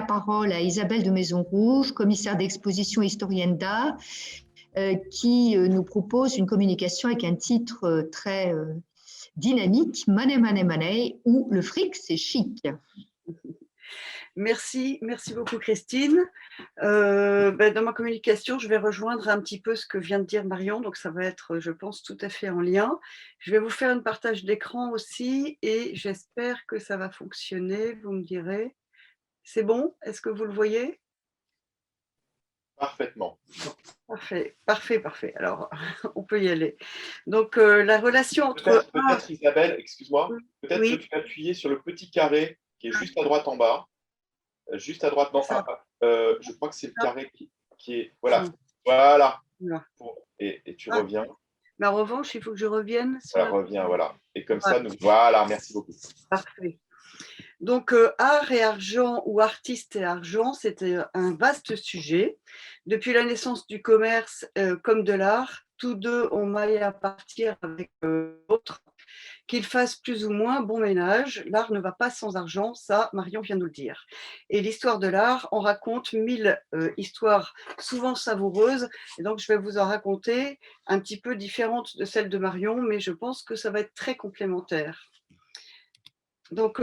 parole à Isabelle de Maison-Rouge, commissaire d'exposition historienne d'art, qui nous propose une communication avec un titre très dynamique, Money, Money, Money, ou le fric, c'est chic. Merci beaucoup Christine. Dans ma communication, je vais rejoindre un petit peu ce que vient de dire Marion, donc ça va être, je pense, tout à fait en lien. Je vais vous faire un partage d'écran aussi et j'espère que ça va fonctionner, vous me direz. C'est bon? Est-ce que vous le voyez? Parfaitement. Parfait. Alors, on peut y aller. Donc, la relation entre... Peut-être Isabelle, excuse-moi, peut-être oui. que tu peux appuyer sur le petit carré qui est juste à droite en bas. Juste à droite, non, je crois que c'est le carré qui est... Voilà, voilà. Et tu reviens. Mais en revanche, il faut que je revienne. Voilà, reviens, voilà. Et comme ça, nous... Voilà, merci beaucoup. Parfait. Donc, art et argent ou artiste et argent, c'était un vaste sujet. Depuis la naissance du commerce comme de l'art, tous deux ont maille à partir avec l'autre. Qu'ils fassent plus ou moins bon ménage, l'art ne va pas sans argent, ça, Marion vient de nous le dire. Et l'histoire de l'art, on raconte 1000 histoires souvent savoureuses, et donc je vais vous en raconter un petit peu différentes de celles de Marion, mais je pense que ça va être très complémentaire. Donc,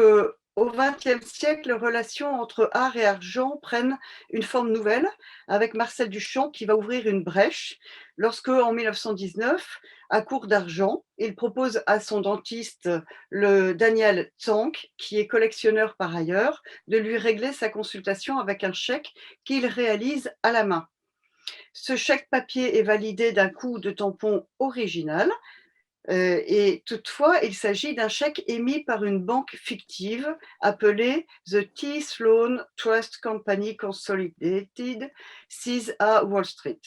au XXe siècle, les relations entre art et argent prennent une forme nouvelle avec Marcel Duchamp qui va ouvrir une brèche lorsque, en 1919, à court d'argent, il propose à son dentiste, le Daniel Zank, qui est collectionneur par ailleurs, de lui régler sa consultation avec un chèque qu'il réalise à la main. Ce chèque papier est validé d'un coup de tampon original. Et toutefois, il s'agit d'un chèque émis par une banque fictive appelée The T. Sloan Trust Company Consolidated, sise à Wall Street.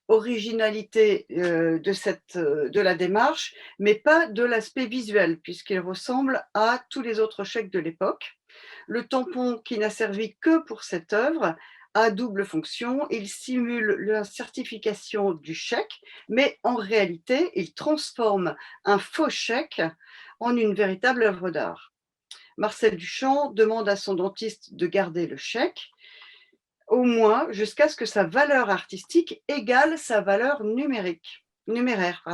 Originalité de la démarche, mais pas de l'aspect visuel, puisqu'il ressemble à tous les autres chèques de l'époque. Le tampon qui n'a servi que pour cette œuvre a double fonction. Il simule la certification du chèque, mais en réalité, il transforme un faux chèque en une véritable œuvre d'art. Marcel Duchamp demande à son dentiste de garder le chèque, au moins jusqu'à ce que sa valeur artistique égale sa valeur numéraire.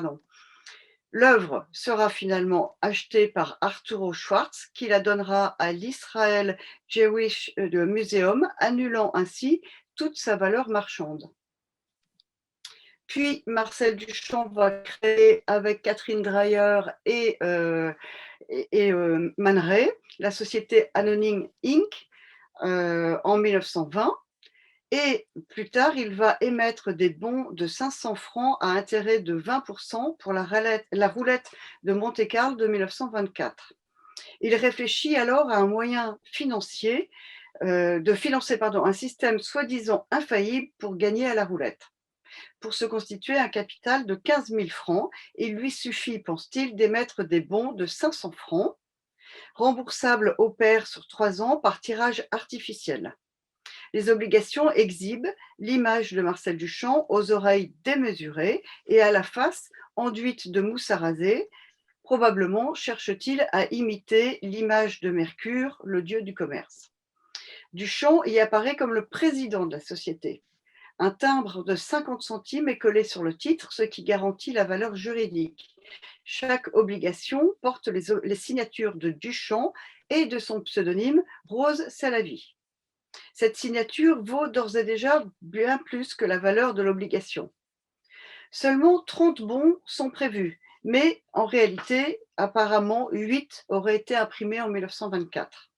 L'œuvre sera finalement achetée par Arturo Schwartz, qui la donnera à l'Israel Jewish Museum, annulant ainsi toute sa valeur marchande. Puis Marcel Duchamp va créer avec Catherine Dreyer et Man Ray la société Anonyme Inc. En 1920. Et plus tard, il va émettre des bons de 500 francs à intérêt de 20% pour la roulette de Monte-Carlo de 1924. Il réfléchit alors à un moyen financier de financer un système soi-disant infaillible pour gagner à la roulette. Pour se constituer un capital de 15 000 francs, il lui suffit, pense-t-il, d'émettre des bons de 500 francs, remboursables au pair sur 3 ans par tirage artificiel. Les obligations exhibent l'image de Marcel Duchamp aux oreilles démesurées et à la face enduite de mousse à raser. Probablement cherche-t-il à imiter l'image de Mercure, le dieu du commerce. Duchamp y apparaît comme le président de la société. Un timbre de 50 centimes est collé sur le titre, ce qui garantit la valeur juridique. Chaque obligation porte les signatures de Duchamp et de son pseudonyme Rose Salavi. Cette signature vaut d'ores et déjà bien plus que la valeur de l'obligation. Seulement 30 bons sont prévus, mais en réalité, apparemment, 8 auraient été imprimés en 1924.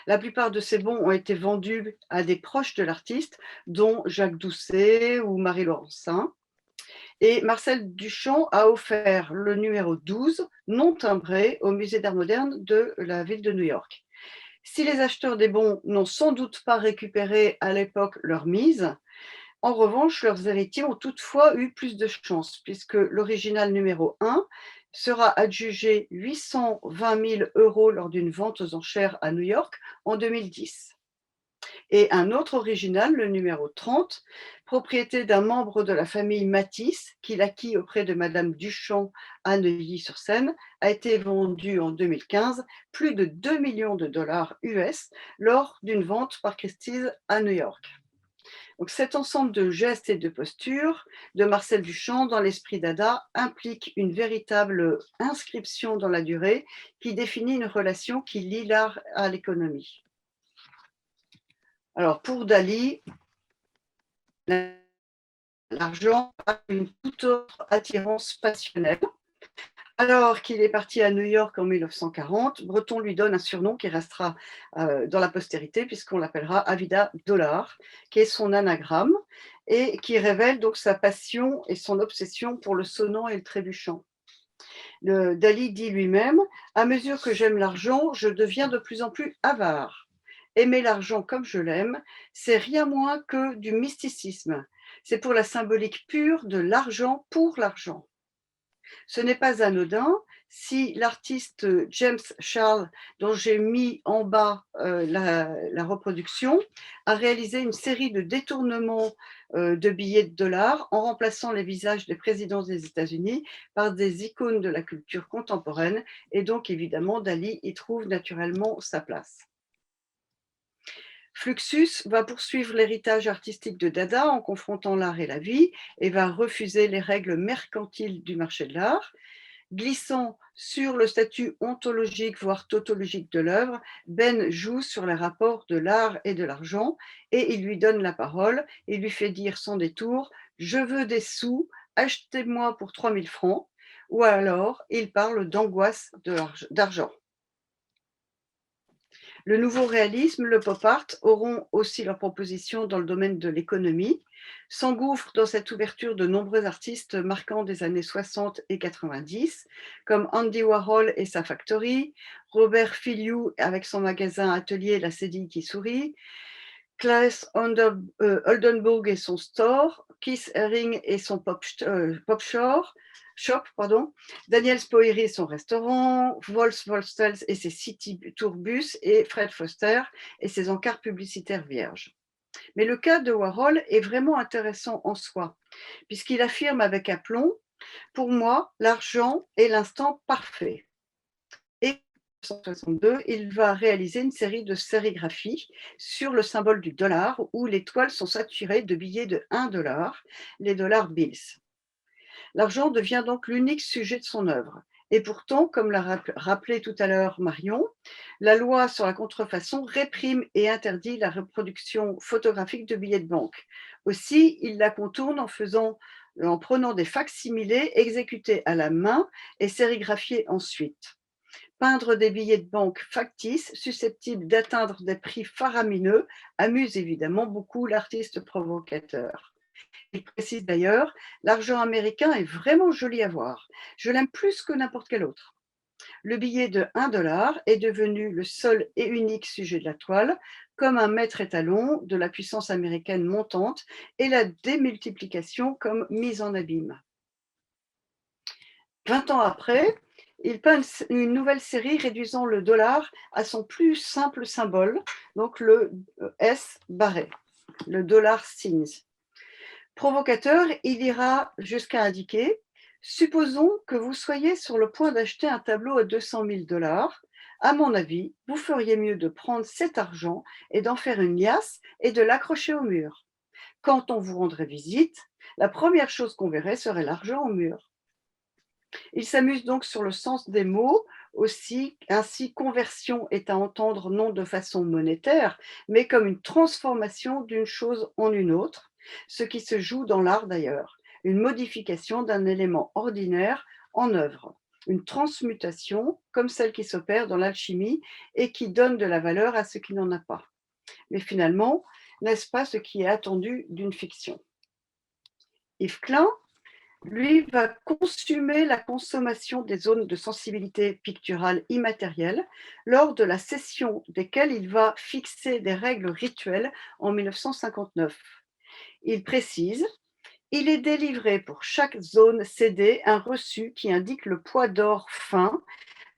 La plupart de ces bons ont été vendus à des proches de l'artiste, dont Jacques Doucet ou Marie-Laurence Saint. Et Marcel Duchamp a offert le numéro 12, non timbré, au Musée d'Art moderne de la ville de New York. Si les acheteurs des bons n'ont sans doute pas récupéré à l'époque leur mise, en revanche, leurs héritiers ont toutefois eu plus de chance, puisque l'original numéro 1 sera adjugé 820 000 € lors d'une vente aux enchères à New York en 2010. Et un autre original, le numéro 30, propriété d'un membre de la famille Matisse, qu'il acquit auprès de Madame Duchamp à Neuilly-sur-Seine, a été vendu en 2015 plus de 2 millions de dollars US lors d'une vente par Christie's à New York. Donc, cet ensemble de gestes et de postures de Marcel Duchamp dans l'esprit Dada implique une véritable inscription dans la durée qui définit une relation qui lie l'art à l'économie. Alors, pour Dali, l'argent a une toute autre attirance passionnelle. Alors qu'il est parti à New York en 1940, Breton lui donne un surnom qui restera dans la postérité puisqu'on l'appellera Avida Dollar, qui est son anagramme et qui révèle donc sa passion et son obsession pour le sonnant et le trébuchant. Dali dit lui-même « À mesure que j'aime l'argent, je deviens de plus en plus avare. Aimer l'argent comme je l'aime, c'est rien moins que du mysticisme. C'est pour la symbolique pure de l'argent pour l'argent. » Ce n'est pas anodin si l'artiste James Charles, dont j'ai mis en bas la reproduction, a réalisé une série de détournements de billets de dollars en remplaçant les visages des présidents des États-Unis par des icônes de la culture contemporaine, et donc évidemment Dali y trouve naturellement sa place. Fluxus va poursuivre l'héritage artistique de Dada en confrontant l'art et la vie et va refuser les règles mercantiles du marché de l'art. Glissant sur le statut ontologique, voire tautologique de l'œuvre, Ben joue sur les rapports de l'art et de l'argent et il lui donne la parole. Il lui fait dire sans détour « Je veux des sous, achetez-moi pour 3000 francs » ou alors il parle d'angoisse d'argent. Le nouveau réalisme, le pop art auront aussi leurs propositions dans le domaine de l'économie. S'engouffrent dans cette ouverture de nombreux artistes marquants des années 60 et 90, comme Andy Warhol et sa Factory, Robert Filiou avec son magasin atelier La Cédille qui sourit, Claes Oldenburg et son store, Keith Haring et son shop, Daniel Spoerry et son restaurant, Wolf Wolstels et ses City Tourbus et Fred Foster et ses encarts publicitaires vierges. Mais le cas de Warhol est vraiment intéressant en soi, puisqu'il affirme avec aplomb « Pour moi, l'argent est l'instant parfait ». Et en 1962, il va réaliser une série de sérigraphies sur le symbole du dollar où les toiles sont saturées de billets de 1 dollar, les dollars bills. L'argent devient donc l'unique sujet de son œuvre. Et pourtant, comme l'a rappelé tout à l'heure Marion, la loi sur la contrefaçon réprime et interdit la reproduction photographique de billets de banque. Aussi, il la contourne en prenant des fac-similés exécutés à la main et sérigraphiés ensuite. Peindre des billets de banque factices susceptibles d'atteindre des prix faramineux amuse évidemment beaucoup l'artiste provocateur. Il précise d'ailleurs « L'argent américain est vraiment joli à voir. Je l'aime plus que n'importe quel autre. » Le billet de 1 dollar est devenu le seul et unique sujet de la toile, comme un maître étalon de la puissance américaine montante et la démultiplication comme mise en abîme. 20 ans après, il peint une nouvelle série réduisant le dollar à son plus simple symbole, donc le S barré, le dollar signs. Provocateur, il ira jusqu'à indiquer « Supposons que vous soyez sur le point d'acheter un tableau à 200 000 dollars. À mon avis, vous feriez mieux de prendre cet argent et d'en faire une liasse et de l'accrocher au mur. Quand on vous rendrait visite, la première chose qu'on verrait serait l'argent au mur. » Il s'amuse donc sur le sens des mots aussi. Ainsi, conversion est à entendre non de façon monétaire, mais comme une transformation d'une chose en une autre, ce qui se joue dans l'art d'ailleurs, une modification d'un élément ordinaire en œuvre, une transmutation comme celle qui s'opère dans l'alchimie et qui donne de la valeur à ce qui n'en a pas. Mais finalement, n'est-ce pas ce qui est attendu d'une fiction? Yves Klein, lui, va consumer la consommation des zones de sensibilité picturale immatérielle lors de la session desquelles il va fixer des règles rituelles en 1959. Il précise « Il est délivré pour chaque zone cédée un reçu qui indique le poids d'or fin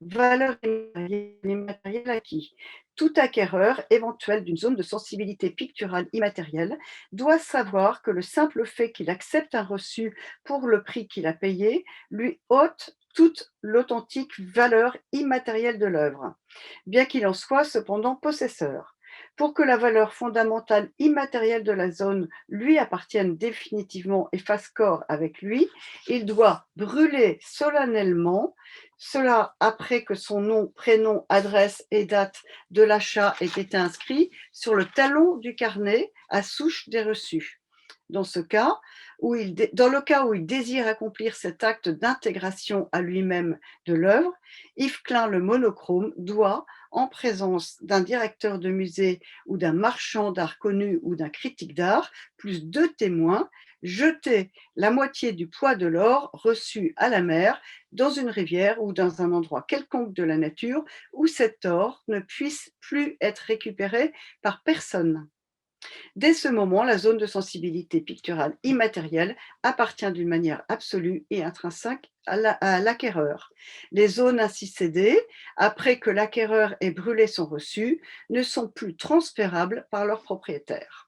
valeur immatérielle acquis. Tout acquéreur éventuel d'une zone de sensibilité picturale immatérielle doit savoir que le simple fait qu'il accepte un reçu pour le prix qu'il a payé lui ôte toute l'authentique valeur immatérielle de l'œuvre, bien qu'il en soit cependant possesseur. Pour que la valeur fondamentale immatérielle de la zone lui appartienne définitivement et fasse corps avec lui, il doit brûler solennellement, cela après que son nom, prénom, adresse et date de l'achat aient été inscrits sur le talon du carnet à souche des reçus. Dans le cas où il désire accomplir cet acte d'intégration à lui-même de l'œuvre, Yves Klein le monochrome doit, en présence d'un directeur de musée ou d'un marchand d'art connu ou d'un critique d'art, plus 2 témoins, jeter la moitié du poids de l'or reçu à la mer dans une rivière ou dans un endroit quelconque de la nature où cet or ne puisse plus être récupéré par personne. Dès ce moment, la zone de sensibilité picturale immatérielle appartient d'une manière absolue et intrinsèque à l'acquéreur. Les zones ainsi cédées, après que l'acquéreur ait brûlé son reçu, ne sont plus transférables par leur propriétaire.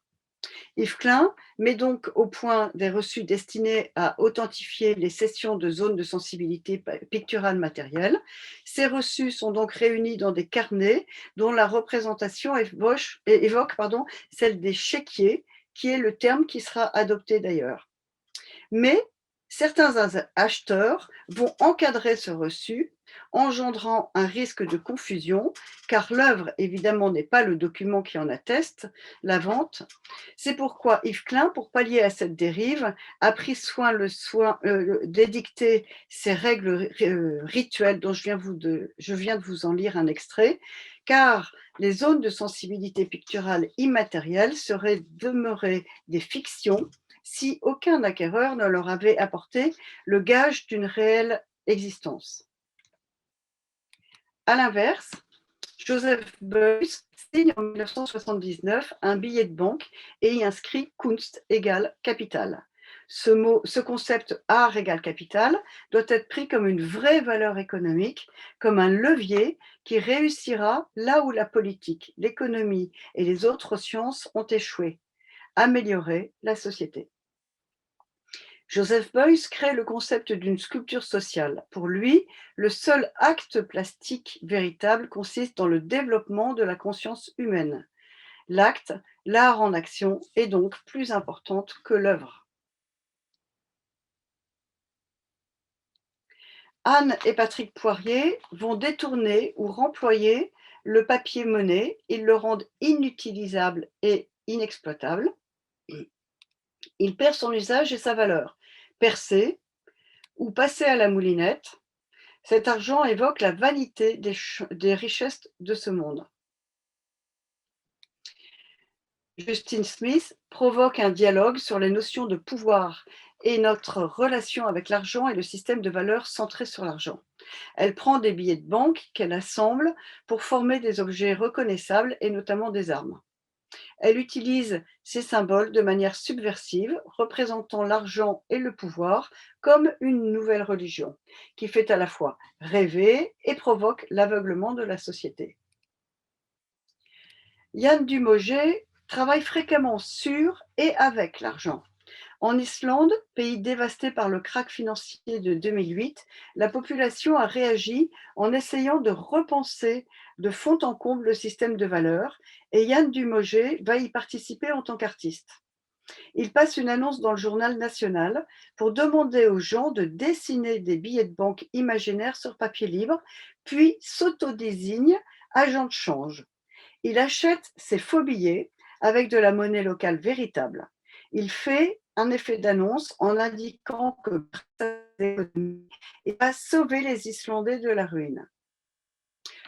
Yves Klein met donc au point des reçus destinés à authentifier les cessions de zones de sensibilité picturale matérielle. Ces reçus sont donc réunis dans des carnets dont la représentation évoque celle des chéquiers, qui est le terme qui sera adopté d'ailleurs. Mais certains acheteurs vont encadrer ce reçu, engendrant un risque de confusion, car l'œuvre, évidemment, n'est pas le document qui en atteste la vente. C'est pourquoi Yves Klein, pour pallier à cette dérive, a pris soin d'édicter ces règles rituelles dont je viens de vous en lire un extrait, car les zones de sensibilité picturale immatérielle seraient demeurées des fictions si aucun acquéreur ne leur avait apporté le gage d'une réelle existence. À l'inverse, Joseph Beuys signe en 1979 un billet de banque et y inscrit Kunst égale capital. Ce concept art égale capital doit être pris comme une vraie valeur économique, comme un levier qui réussira là où la politique, l'économie et les autres sciences ont échoué, améliorer la société. Joseph Beuys crée le concept d'une sculpture sociale. Pour lui, le seul acte plastique véritable consiste dans le développement de la conscience humaine. L'acte, l'art en action, est donc plus importante que l'œuvre. Anne et Patrick Poirier vont détourner ou remployer le papier-monnaie. Ils le rendent inutilisable et inexploitable. Il perd son usage et sa valeur. Percer ou passer à la moulinette, cet argent évoque la vanité des richesses de ce monde. Justin Smith provoque un dialogue sur les notions de pouvoir et notre relation avec l'argent et le système de valeurs centré sur l'argent. Elle prend des billets de banque qu'elle assemble pour former des objets reconnaissables et notamment des armes. Elle utilise ces symboles de manière subversive, représentant l'argent et le pouvoir comme une nouvelle religion, qui fait à la fois rêver et provoque l'aveuglement de la société. Yann Dumogé travaille fréquemment sur et avec l'argent. En Islande, pays dévasté par le krach financier de 2008, la population a réagi en essayant de repenser de fond en comble le système de valeurs, et Yann Dumogé va y participer en tant qu'artiste. Il passe une annonce dans le journal national pour demander aux gens de dessiner des billets de banque imaginaires sur papier libre, puis s'autodésigne agent de change. Il achète ces faux billets avec de la monnaie locale véritable. Il fait un effet d'annonce en indiquant que il va sauver les Islandais de la ruine,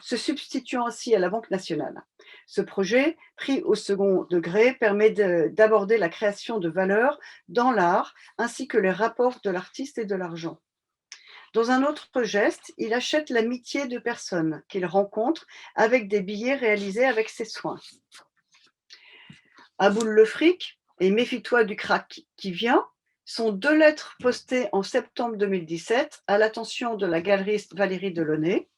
se substituant ainsi à la Banque nationale. Ce projet, pris au second degré, permet d'aborder la création de valeur dans l'art ainsi que les rapports de l'artiste et de l'argent. Dans un autre geste, il achète l'amitié de personnes qu'il rencontre avec des billets réalisés avec ses soins. Aboule le fric et méfie-toi du krach qui vient sont 2 lettres postées en septembre 2017 à l'attention de la galeriste Valérie Delaunay.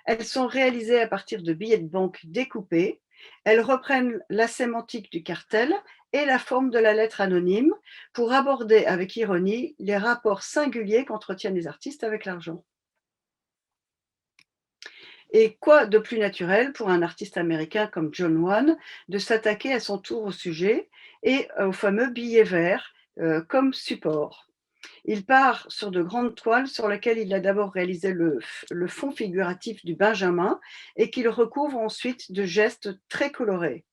Elles sont réalisées à partir de billets de banque découpés. Elles reprennent la sémantique du cartel et la forme de la lettre anonyme pour aborder avec ironie les rapports singuliers qu'entretiennent les artistes avec l'argent. Et quoi de plus naturel pour un artiste américain comme John Wan de s'attaquer à son tour au sujet et au fameux billet vert comme support. Il part sur de grandes toiles sur lesquelles il a d'abord réalisé le fond figuratif du Benjamin et qu'il recouvre ensuite de gestes très colorés.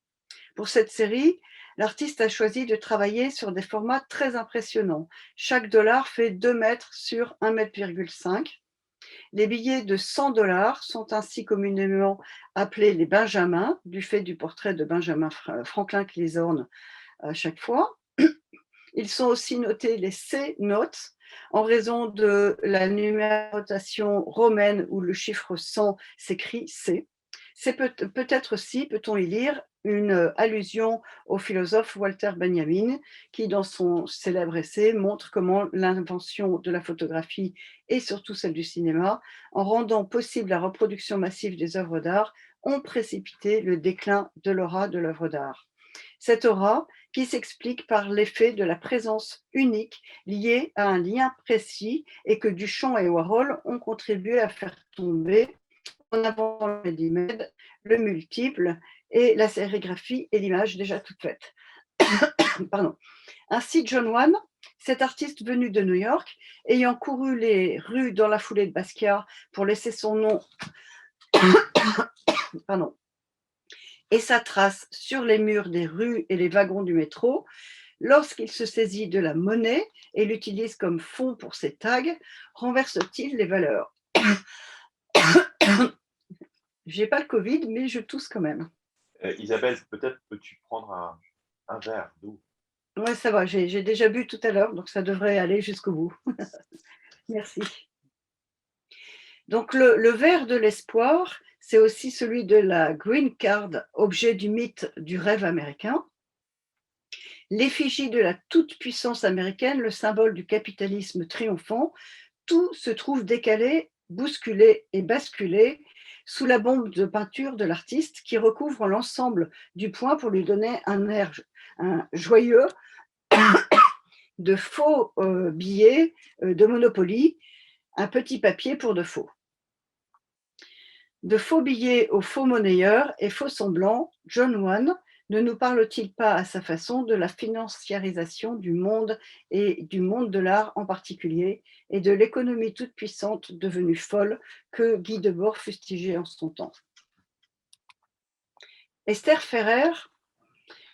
Pour cette série, l'artiste a choisi de travailler sur des formats très impressionnants. Chaque dollar fait 2 mètres sur 1,5 m. Les billets de 100 $ sont ainsi communément appelés les Benjamins, du fait du portrait de Benjamin Franklin qui les orne à chaque fois. Ils sont aussi notés les C-notes en raison de la numérotation romaine où le chiffre 100 s'écrit C. C'est peut-être aussi, peut-on y lire, une allusion au philosophe Walter Benjamin, qui dans son célèbre essai montre comment l'invention de la photographie et surtout celle du cinéma, en rendant possible la reproduction massive des œuvres d'art, ont précipité le déclin de l'aura de l'œuvre d'art. Cette aura qui s'explique par l'effet de la présence unique liée à un lien précis et que Duchamp et Warhol ont contribué à faire tomber en avant le multiple et la sérigraphie et l'image déjà toute faite. Pardon. Ainsi, John Wan, cet artiste venu de New York, ayant couru les rues dans la foulée de Basquiat pour laisser son nom pardon, et sa trace sur les murs des rues et les wagons du métro, lorsqu'il se saisit de la monnaie et l'utilise comme fond pour ses tags, renverse-t-il les valeurs? J'ai pas le Covid, mais je tousse quand même. Isabelle, peut-être peux-tu prendre un verre d'eau? Oui, ça va, j'ai déjà bu tout à l'heure, donc ça devrait aller jusqu'au bout. Merci. Donc le verre de l'espoir, c'est aussi celui de la green card, objet du mythe du rêve américain. L'effigie de la toute-puissance américaine, le symbole du capitalisme triomphant, tout se trouve décalé, bousculé et basculé sous la bombe de peinture de l'artiste qui recouvre l'ensemble du point pour lui donner un air joyeux de faux billets de Monopoly, un petit papier pour de faux. De faux billets aux faux monnayeurs et faux semblants, John Wan ne nous parle-t-il pas à sa façon de la financiarisation du monde et du monde de l'art en particulier et de l'économie toute puissante devenue folle que Guy Debord fustigeait en son temps? Esther Ferrer,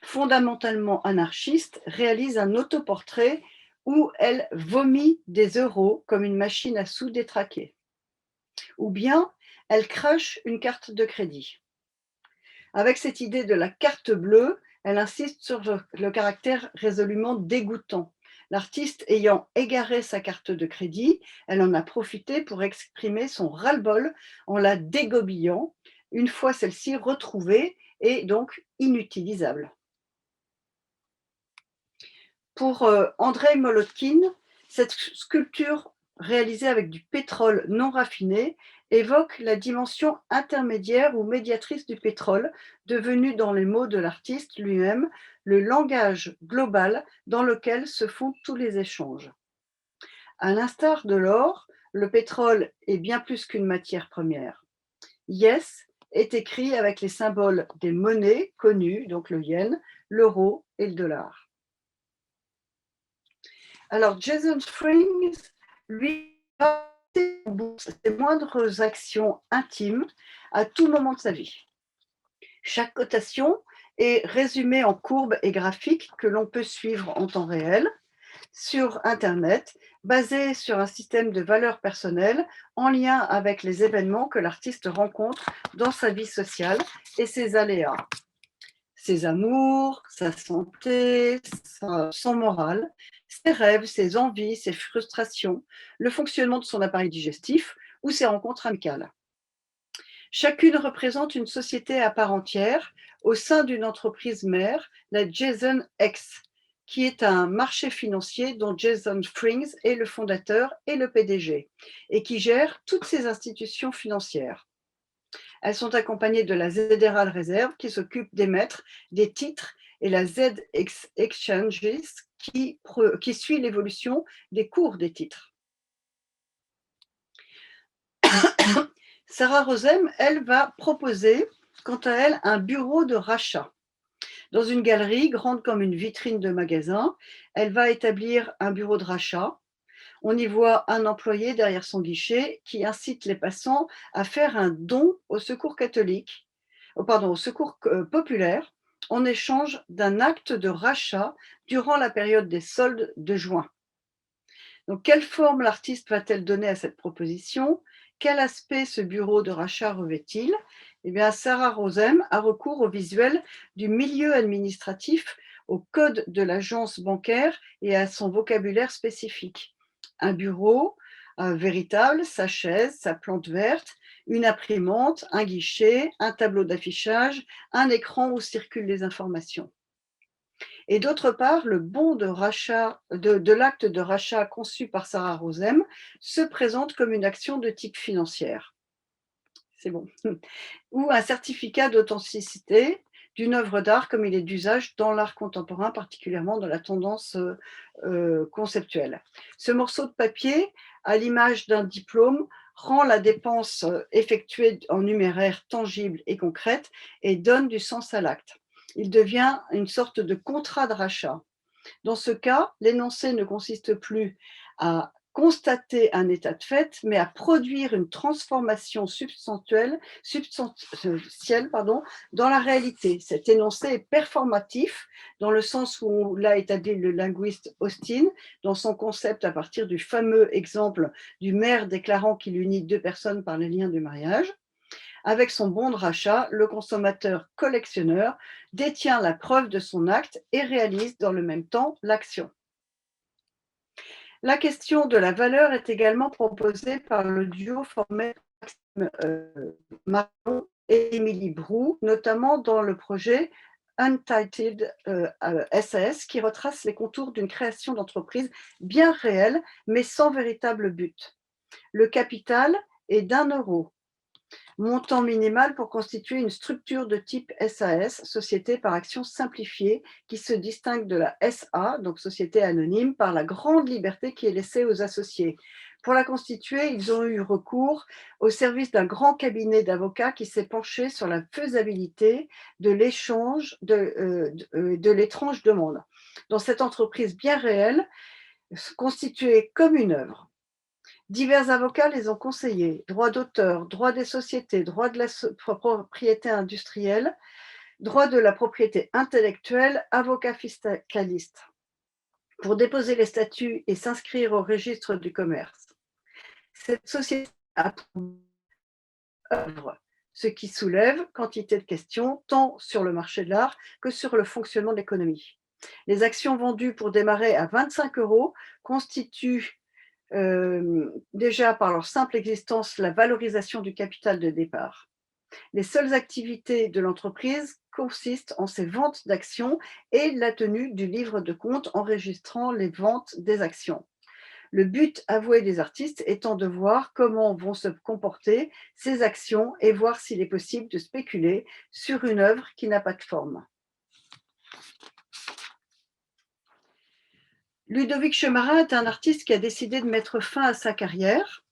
fondamentalement anarchiste, réalise un autoportrait où elle vomit des euros comme une machine à sous détraquée. Ou bien elle crache une carte de crédit. Avec cette idée de la carte bleue, elle insiste sur le caractère résolument dégoûtant. L'artiste ayant égaré sa carte de crédit, elle en a profité pour exprimer son ras-le-bol en la dégobillant, une fois celle-ci retrouvée et donc inutilisable. Pour Andrei Molotkin, cette sculpture réalisée avec du pétrole non raffiné évoque la dimension intermédiaire ou médiatrice du pétrole, devenue dans les mots de l'artiste lui-même le langage global dans lequel se font tous les échanges. À l'instar de l'or, le pétrole est bien plus qu'une matière première. Yes est écrit avec les symboles des monnaies connues, donc le yen, l'euro et le dollar. Alors, Jason Springs, lui, a ses moindres actions intimes à tout moment de sa vie. Chaque cotation est résumée en courbes et graphiques que l'on peut suivre en temps réel sur Internet, basé sur un système de valeurs personnelles en lien avec les événements que l'artiste rencontre dans sa vie sociale et ses aléas. Ses amours, sa santé, son moral, ses rêves, ses envies, ses frustrations, le fonctionnement de son appareil digestif ou ses rencontres amicales. Chacune représente une société à part entière au sein d'une entreprise mère, la Jason X, qui est un marché financier dont Jason Springs est le fondateur et le PDG, et qui gère toutes ces institutions financières. Elles sont accompagnées de la Federal Reserve qui s'occupe d'émettre des titres et la Z Exchanges qui suit l'évolution des cours des titres. Sarah Rosem, elle, va proposer, quant à elle, un bureau de rachat. Dans une galerie grande comme une vitrine de magasin, elle va établir un bureau de rachat. On y voit un employé derrière son guichet qui incite les passants à faire un don au secours catholique, au secours populaire, en échange d'un acte de rachat durant la période des soldes de juin. Donc, quelle forme l'artiste va-t-elle donner à cette proposition? Quel aspect ce bureau de rachat revêt-il? Eh bien, Sarah Rosem a recours au visuel du milieu administratif, au code de l'agence bancaire et à son vocabulaire spécifique. Un bureau véritable, sa chaise, sa plante verte, une imprimante, un guichet, un tableau d'affichage, un écran où circulent les informations. Et d'autre part, le bon de rachat, de l'acte de rachat conçu par Sarah Rosem se présente comme une action de type financière. C'est bon. Ou un certificat d'authenticité d'une œuvre d'art comme il est d'usage dans l'art contemporain, particulièrement dans la tendance conceptuelle. Ce morceau de papier, à l'image d'un diplôme, rend la dépense effectuée en numéraire tangible et concrète et donne du sens à l'acte. Il devient une sorte de contrat de rachat. Dans ce cas, l'énoncé ne consiste plus à constater un état de fait, mais à produire une transformation substantielle dans la réalité. Cet énoncé est performatif dans le sens où l'a établi le linguiste Austin dans son concept à partir du fameux exemple du maire déclarant qu'il unit deux personnes par les liens du mariage. Avec son bon de rachat, le consommateur collectionneur détient la preuve de son acte et réalise dans le même temps l'action. La question de la valeur est également proposée par le duo formé par Marion et Émilie Brou, notamment dans le projet Untitled SAS, qui retrace les contours d'une création d'entreprise bien réelle, mais sans véritable but. Le capital est d'1 €. Montant minimal pour constituer une structure de type SAS, société par action simplifiée, qui se distingue de la SA, donc société anonyme, par la grande liberté qui est laissée aux associés. Pour la constituer, ils ont eu recours au service d'un grand cabinet d'avocats qui s'est penché sur la faisabilité de l'échange de l'étrange demande. Dans cette entreprise bien réelle, constituée comme une œuvre. Divers avocats les ont conseillés, droit d'auteur, droit des sociétés, droit de la propriété industrielle, droit de la propriété intellectuelle, avocat fiscaliste, pour déposer les statuts et s'inscrire au registre du commerce. Cette société a pour œuvre, ce qui soulève quantité de questions, tant sur le marché de l'art que sur le fonctionnement de l'économie. Les actions vendues pour démarrer à 25 € constituent déjà par leur simple existence la valorisation du capital de départ. Les seules activités de l'entreprise consistent en ses ventes d'actions et la tenue du livre de compte enregistrant les ventes des actions. Le but avoué des artistes étant de voir comment vont se comporter ces actions et voir s'il est possible de spéculer sur une œuvre qui n'a pas de forme. Ludovic Chemarin est un artiste qui a décidé de mettre fin à sa carrière.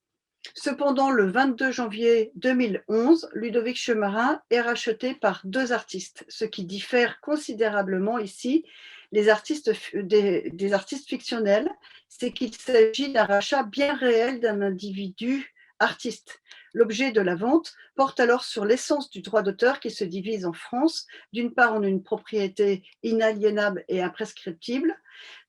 Cependant, le 22 janvier 2011, Ludovic Chemarin est racheté par 2 artistes, ce qui diffère considérablement ici des artistes fictionnels, c'est qu'il s'agit d'un rachat bien réel d'un individu artiste. L'objet de la vente porte alors sur l'essence du droit d'auteur qui se divise en France, d'une part en une propriété inaliénable et imprescriptible,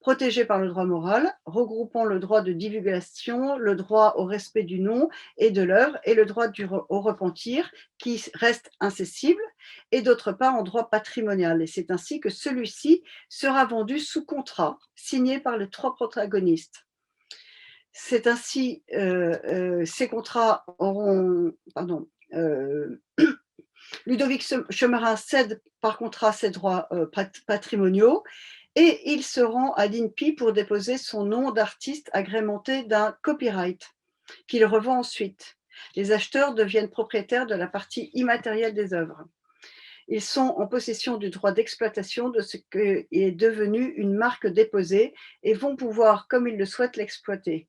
protégée par le droit moral, regroupant le droit de divulgation, le droit au respect du nom et de l'œuvre et le droit au repentir qui reste incessible, et d'autre part en droit patrimonial. Et c'est ainsi que celui-ci sera vendu sous contrat, signé par les 3 protagonistes. C'est ainsi, ces contrats auront, Ludovic Chemarin cède par contrat ses droits patrimoniaux et il se rend à l'INPI pour déposer son nom d'artiste agrémenté d'un copyright qu'il revend ensuite. Les acheteurs deviennent propriétaires de la partie immatérielle des œuvres. Ils sont en possession du droit d'exploitation de ce qui est devenu une marque déposée et vont pouvoir, comme ils le souhaitent, l'exploiter.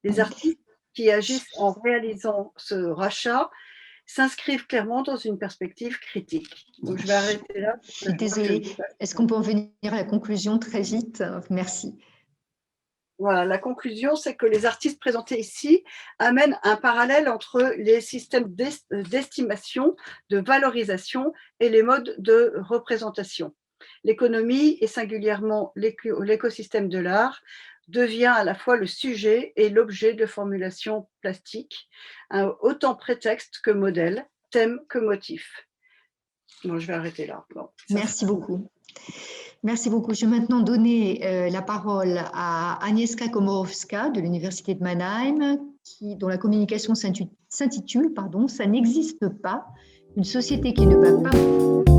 Les artistes qui agissent en réalisant ce rachat s'inscrivent clairement dans une perspective critique. Donc, je vais arrêter là. Je suis désolée. Est-ce qu'on peut en venir à la conclusion très vite? Merci. Voilà, la conclusion, c'est que les artistes présentés ici amènent un parallèle entre les systèmes d'estimation, de valorisation et les modes de représentation. L'économie, et singulièrement l'écosystème de l'art, devient à la fois le sujet et l'objet de formulations plastiques, autant prétexte que modèle, thème que motif. Bon, je vais arrêter là. Bon, merci beaucoup. Merci beaucoup. Je vais maintenant donner la parole à Agnieszka Komorowska de l'Université de Mannheim, dont la communication s'intitule « Ça n'existe pas, une société qui ne va pas… »